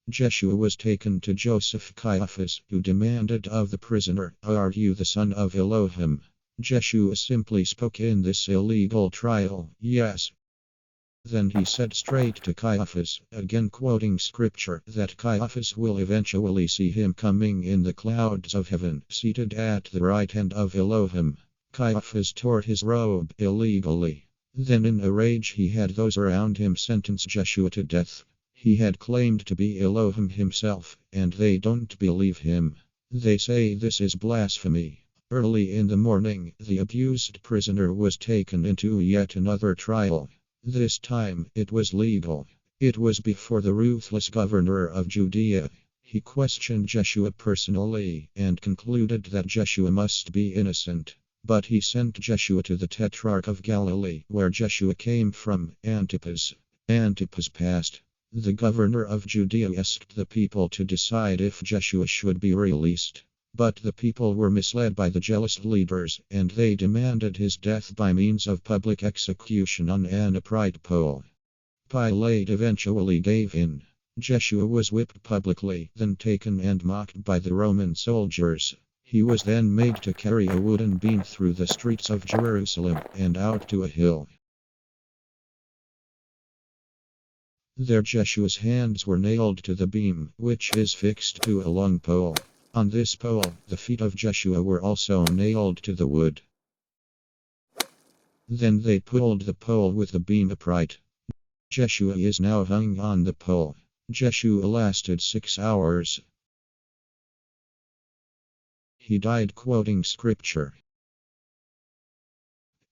Jeshua was taken to Joseph Caiaphas, who demanded of the prisoner, "Are you the son of Elohim?" Jeshua simply spoke in this illegal trial, "Yes." Then he said straight to Caiaphas, again quoting scripture, that Caiaphas will eventually see him coming in the clouds of heaven, seated at the right hand of Elohim. Caiaphas tore his robe illegally. Then in a rage he had those around him sentence Jeshua to death. He had claimed to be Elohim himself, and they don't believe him. They say this is blasphemy. Early in the morning, the abused prisoner was taken into yet another trial. This time, it was legal. It was before the ruthless governor of Judea. He questioned Jeshua personally and concluded that Jeshua must be innocent. But he sent Jeshua to the Tetrarch of Galilee, where Jeshua came from, Antipas. Antipas passed. The governor of Judea asked the people to decide if Jeshua should be released. But the people were misled by the jealous leaders, and they demanded his death by means of public execution on an upright pole. Pilate eventually gave in. Jeshua was whipped publicly, then taken and mocked by the Roman soldiers. He was then made to carry a wooden beam through the streets of Jerusalem and out to a hill. There Jeshua's hands were nailed to the beam, which is fixed to a long pole. On this pole, the feet of Jeshua were also nailed to the wood. Then they pulled the pole with the beam upright. Jeshua is now hung on the pole. Jeshua lasted 6 hours. He died quoting scripture.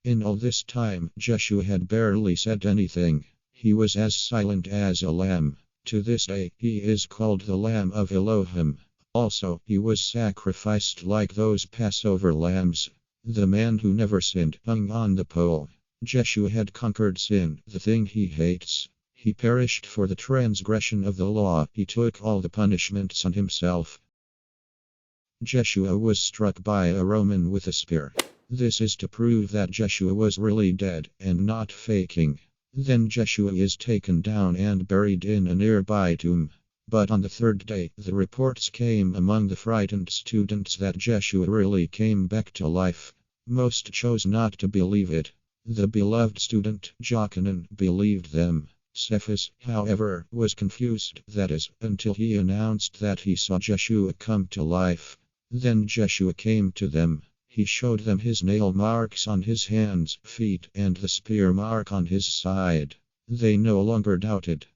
In all this time, Jeshua had barely said anything. He was as silent as a lamb. To this day, he is called the Lamb of Elohim. Also, he was sacrificed like those Passover lambs. The man who never sinned hung on the pole. Jeshua had conquered sin, the thing he hates. He perished for the transgression of the law. He took all the punishments on himself. Jeshua was struck by a Roman with a spear. This is to prove that Jeshua was really dead and not faking. Then Jeshua is taken down and buried in a nearby tomb. But on the third day, the reports came among the frightened students that Jeshua really came back to life. Most chose not to believe it. The beloved student, Jochanan, believed them. Cephas, however, was confused, that is, until he announced that he saw Jeshua come to life. Then Jeshua came to them. He showed them his nail marks on his hands, feet, and the spear mark on his side. They no longer doubted.